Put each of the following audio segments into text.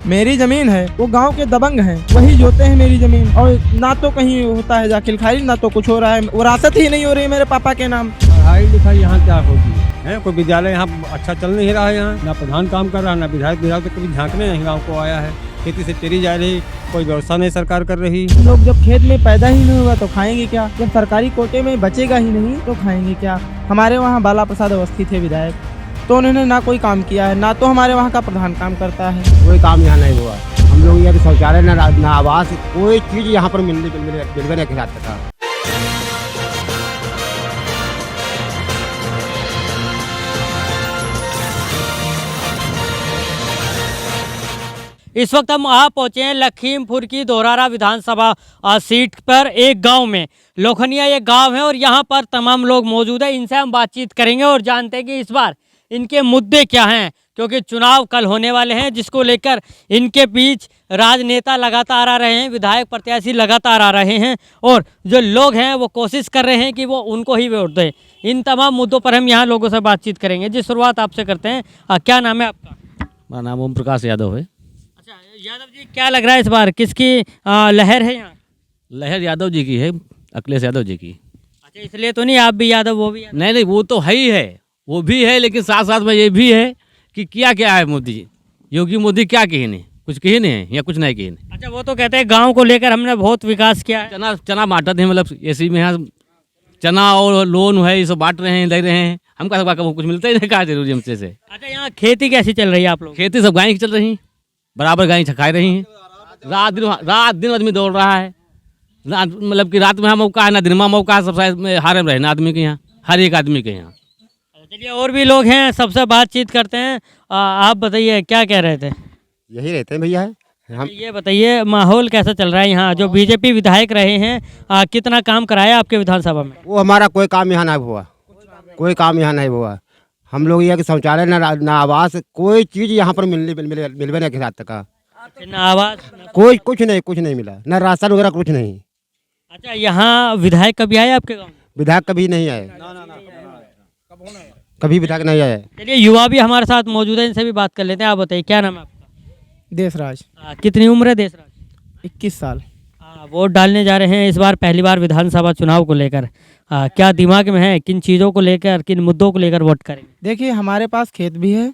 मेरी जमीन है, वो गांव के दबंग हैं, वही जोते हैं मेरी जमीन। और ना तो कहीं होता है दाखिल खारिज, ना तो कुछ हो रहा है, विरासत ही नहीं हो रही है मेरे पापा के नाम। पढ़ाई लिखाई यहाँ क्या होगी है? कोई विद्यालय यहाँ अच्छा चल नहीं रहा है। यहाँ ना प्रधान काम कर रहा है, ना विधायक तो कभी झांकने नहीं गाँव को आया है। खेती से तेरी जा रही, कोई व्यवस्था नहीं सरकार कर रही। हम लोग जब खेत में पैदा ही नहीं होगा तो खाएंगे क्या? जब सरकारी कोटे में बचेगा ही नहीं तो खाएंगे क्या? हमारे वहाँ बाला प्रसाद अवस्थी थे विधायक, तो उन्होंने ना कोई काम किया है, ना तो हमारे वहाँ का प्रधान काम करता है। कोई काम यहाँ नहीं हुआ। हम लोग यहाँ शौचालय ना आवास, कोई चीज यहाँ पर मिलने नहीं खिलाता था। इस वक्त हम आ पहुँचे हैं लखीमपुर की दोरारा विधानसभा सीट पर। एक गांव में लोखनिया एक गांव है और यहां पर तमाम लोग मौजूद हैं। इनसे हम बातचीत करेंगे और जानते हैं कि इस बार इनके मुद्दे क्या हैं, क्योंकि चुनाव कल होने वाले हैं, जिसको लेकर इनके बीच राजनेता लगातार आ रहे हैं, विधायक प्रत्याशी लगातार आ रहे हैं और जो लोग हैं वो कोशिश कर रहे हैं कि वो उनको ही वोट दें। इन तमाम मुद्दों पर हम यहाँ लोगों से बातचीत करेंगे। जी, शुरुआत आपसे करते हैं। क्या नाम है आपका? मेरा नाम ओम प्रकाश यादव है। अच्छा यादव जी, क्या लग रहा है इस बार किसकी लहर है यहाँ? लहर यादव जी की है, अखिलेश यादव जी की। अच्छा, इसलिए तो नहीं आप भी यादव वो भी यादव? नहीं नहीं, वो तो है ही है, वो भी है, लेकिन साथ साथ में ये भी है कि क्या क्या है मोदी जी, योगी मोदी क्या कहे नहीं, कुछ कहे नहीं है या कुछ नहीं कहे नहीं। अच्छा, वो तो कहते हैं गांव को लेकर हमने बहुत विकास किया है। चना बांटते हैं, मतलब एसी में यहाँ चना और लोन है, ये सब बांट रहे हैं, दे रहे हैं। हम का कुछ मिलता ही नहीं, कहा जरूरी हमसे से। अच्छा, यहाँ खेती कैसी चल रही है आप लोग? खेती सब गाय की चल रही, बराबर गाय खाई रही हैं। रात दिन आदमी दौड़ रहा है, मतलब कि रात में हम मौका है ना दिन में मौका है, सब साइड में हारे में रहे ना आदमी के यहाँ, हर एक आदमी के यहाँ। चलिए, और भी लोग हैं, सबसे बातचीत करते हैं। आप बताइए क्या कह रहे थे? यही रहते हैं भैया। हम ये बताइए माहौल कैसा चल रहा है यहाँ? जो बीजेपी विधायक रहे हैं, कितना काम कराया आपके विधानसभा में? वो हमारा कोई काम यहाँ नहीं हुआ, कोई काम यहाँ नहीं हुआ। हम लोग यहाँ के शौचालय ना आवास, कोई चीज यहाँ पर मिलवे नहीं खिलाता का। ना आवाज कोई कुछ नहीं मिला, ना राशन वगैरह कुछ नहीं। अच्छा, यहाँ विधायक कभी आए आपके गाँव? विधायक कभी नहीं आए, कभी विधायक नहीं आए। चलिए, युवा भी हमारे साथ मौजूद है, इनसे भी बात कर लेते हैं। आप बताइए क्या नाम है आपका? देशराज। कितनी उम्र है देशराज? 21 साल। वोट डालने जा रहे हैं इस बार पहली बार विधानसभा चुनाव को लेकर। क्या दिमाग में है, किन चीज़ों को लेकर, किन मुद्दों को लेकर वोट करेंगे? देखिए, हमारे पास खेत भी है,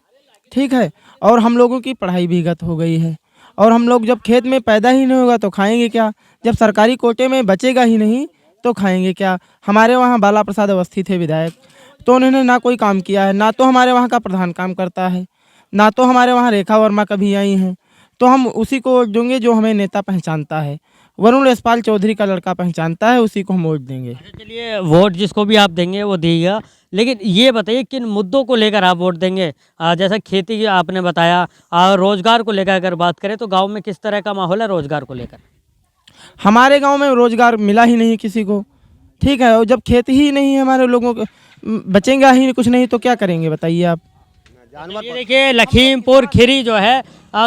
ठीक है, और हम लोगों की पढ़ाई भी गत हो गई है। और हम लोग जब खेत में पैदा ही नहीं होगा तो खाएंगे क्या? जब सरकारी कोटे में बचेगा ही नहीं तो खाएंगे क्या? हमारे वहाँ बाला प्रसाद अवस्थी थे विधायक, तो उन्होंने ना कोई काम किया है, ना तो हमारे वहाँ का प्रधान काम करता है, ना तो हमारे वहाँ रेखा वर्मा कभी आई हैं। तो हम उसी को वोट देंगे जो हमें नेता पहचानता है, वरुण यशपाल चौधरी का लड़का पहचानता है, उसी को हम वोट देंगे। अच्छा, चलिए, वोट जिसको भी आप देंगे वो दीजिएगा, लेकिन ये बताइए किन मुद्दों को लेकर आप वोट देंगे? जैसा खेती की आपने बताया, रोजगार को लेकर अगर बात करें तो गांव में किस तरह का माहौल है रोजगार को लेकर? हमारे गांव में रोजगार मिला ही नहीं किसी को, ठीक है, और जब खेत ही नहीं है हमारे लोगों को, बचेगा ही कुछ नहीं तो क्या करेंगे बताइए आप? ये देखिए, लखीमपुर खीरी जो है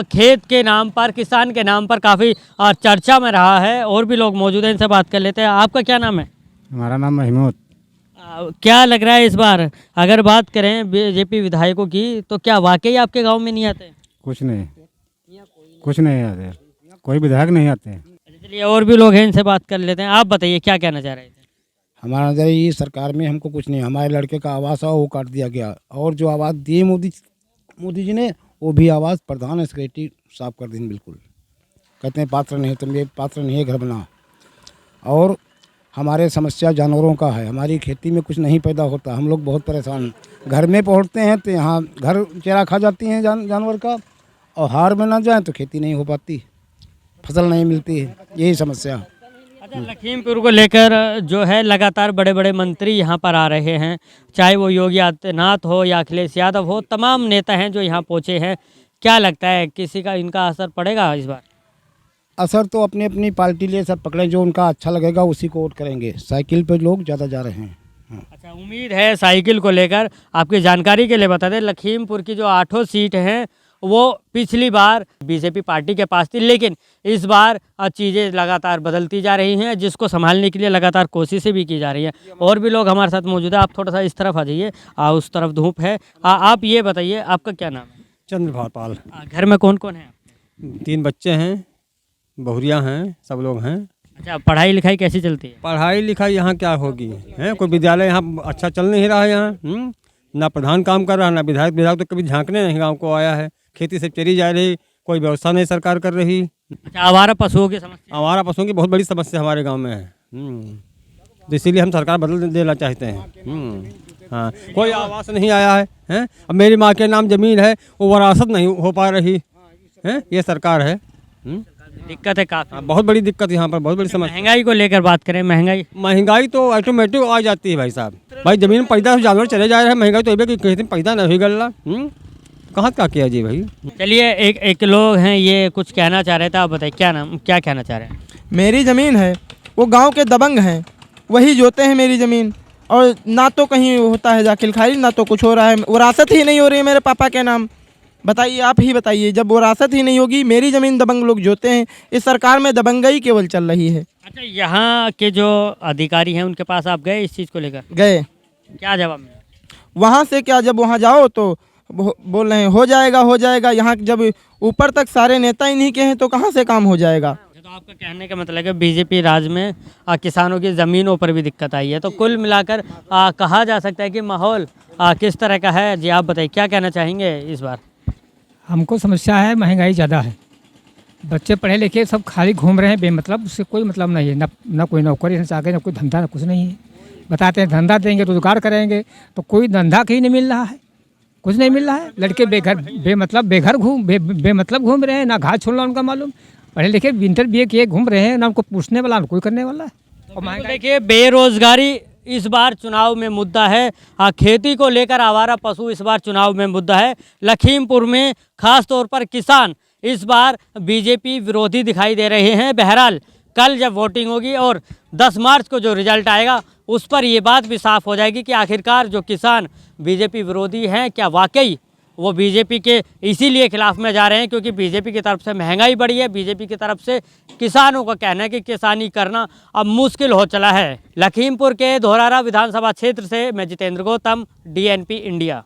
खेत के नाम पर, किसान के नाम पर काफ़ी चर्चा में रहा है। और भी लोग मौजूद हैं, इनसे बात कर लेते हैं। आपका क्या नाम है? हमारा नाम महमूद। क्या लग रहा है इस बार अगर बात करें बीजेपी विधायकों की, तो क्या वाकई आपके गांव में नहीं आते? कुछ नहीं आते, कोई विधायक नहीं आते। चलिए, और भी लोग हैं, इनसे बात कर लेते हैं। आप बताइए क्या कहना चाह रहे थे? हमारा नजरिए ये सरकार में हमको कुछ नहीं, हमारे लड़के का आवास है वो काट दिया गया, और जो आवास दिए मोदी जी ने वो भी आवास प्रधान सेक्रेटरी साफ कर दी बिल्कुल। कहते हैं पात्र नहीं, तुम ये पात्र नहीं है घर बना। और हमारे समस्या जानवरों का है, हमारी खेती में कुछ नहीं पैदा होता, हम लोग बहुत परेशान हैं। घर में पहुँचते हैं तो यहाँ घर चेरा खा जाती हैं जानवर का, और हार में ना जाए तो खेती नहीं हो पाती, फसल नहीं मिलती है, यही समस्या। अच्छा, लखीमपुर को लेकर जो है लगातार बड़े बड़े मंत्री यहाँ पर आ रहे हैं, चाहे वो योगी आदित्यनाथ हो या अखिलेश यादव हो, तमाम नेता हैं जो यहाँ पहुँचे हैं। क्या लगता है किसी का इनका असर पड़ेगा इस बार? असर तो अपनी अपनी पार्टी लिए सब पकड़े, जो उनका अच्छा लगेगा उसी को वोट करेंगे। साइकिल पे लोग ज़्यादा जा रहे हैं। अच्छा, उम्मीद है साइकिल को लेकर। आपकी जानकारी के लिए बता दें, लखीमपुर की जो 8 सीट हैं वो पिछली बार बीजेपी पार्टी के पास थी, लेकिन इस बार चीज़ें लगातार बदलती जा रही हैं, जिसको संभालने के लिए लगातार कोशिशें भी की जा रही हैं। और भी लोग हमारे साथ मौजूद है। आप थोड़ा सा इस तरफ आ जाइए, उस तरफ धूप है। आप ये बताइए आपका क्या नाम है? चंद्रभाल पाल। घर में कौन कौन है? 3 बच्चे हैं, बहुरियाँ हैं, सब लोग हैं। अच्छा, पढ़ाई लिखाई कैसी चलती है? पढ़ाई लिखाई यहाँ क्या होगी, है कोई विद्यालय यहाँ अच्छा चल नहीं रहा है यहाँ। ना प्रधान काम कर रहा, ना विधायक। विधायक तो कभी झांकने नहीं गांव को आया है। खेती से चली जा रही, कोई व्यवस्था नहीं सरकार कर रही। अच्छा, आवारा पशुओं की समस्या? आवारा पशुओं की बहुत बड़ी समस्या हमारे गांव में है। तो इसीलिए हम सरकार बदल देना चाहते हैं। हाँ, कोई आवास नहीं आया है, हैं? अब मेरी माँ के नाम ज़मीन है, वो वरासत नहीं हो पा रही है। ये सरकार है। दिक्कत है काफ़ी। हाँ, बहुत बड़ी दिक्कत यहाँ पर, बहुत बड़ी समस्या। महंगाई को लेकर बात करें, महंगाई तो ऑटोमेटिक आ जाती है भाई साहब। भाई ज़मीन पैदा जानवर चले जा रहे हैं, महंगाई तो ये कि पैदा नहीं गल रहा। कहाँ क्या किया जी भाई। चलिए, एक लोग हैं, ये कुछ कहना चाह रहे थे, आप बताइए क्या कहना चाह रहे हैं? मेरी ज़मीन है, वो गांव के दबंग हैं, वही जोते हैं मेरी ज़मीन। और ना तो कहीं होता है जाकिल खारिज, ना तो कुछ हो रहा है। विरासत ही नहीं हो रही है मेरे पापा के नाम। बताइए, आप ही बताइए, जब विरासत ही नहीं होगी, मेरी ज़मीन दबंग लोग जोते हैं। इस सरकार में दबंगई केवल चल रही है। अच्छा, यहाँ के जो अधिकारी हैं उनके पास आप गए इस चीज़ को लेकर? गए। क्या जवाब मिला? वहाँ से क्या, जब वहाँ जाओ तो बोल रहे हैं हो जाएगा। यहाँ जब ऊपर तक सारे नेता इन्हीं के हैं तो कहाँ से काम हो जाएगा। तो आपका कहने का मतलब है बीजेपी राज में किसानों की ज़मीनों पर भी दिक्कत आई है। तो कुल मिलाकर कहा जा सकता है कि माहौल किस तरह का है? जी आप बताइए, क्या कहना चाहेंगे इस बार? हमको समस्या है, महंगाई ज़्यादा है। बच्चे पढ़े लिखे सब खाली घूम रहे हैं बेमतलब, उससे कोई मतलब नहीं है। ना कोई नौकरी चाहे, ना कोई धंधा, ना कुछ नहीं है। बताते हैं धंधा देंगे, रोजगार करेंगे, तो कोई धंधा कहीं नहीं मिल रहा है, कुछ नहीं मिल रहा है। लड़के बेमतलब घूम रहे हैं, ना घास छोड़ना उनका मालूम। पढ़े लिखे इंटर BA किए घूम रहे हैं, ना उनको पूछने वाला, ना कोई करने वाला है। और तो देखिए, बेरोजगारी इस बार चुनाव में मुद्दा है। खेती को लेकर आवारा पशु इस बार चुनाव में मुद्दा है। लखीमपुर में खास तौर पर किसान इस बार बीजेपी विरोधी दिखाई दे रहे हैं। बहरहाल कल जब वोटिंग होगी और 10 मार्च को जो रिजल्ट आएगा उस पर ये बात भी साफ हो जाएगी कि आखिरकार जो किसान बीजेपी विरोधी हैं, क्या वाकई वो बीजेपी के इसीलिए खिलाफ में जा रहे हैं क्योंकि बीजेपी की तरफ से महंगाई बढ़ी है। बीजेपी की तरफ से किसानों का कहना है कि किसानी करना अब मुश्किल हो चला है। लखीमपुर के धोरारा विधानसभा क्षेत्र से मैं जितेंद्र गौतम, DNP इंडिया।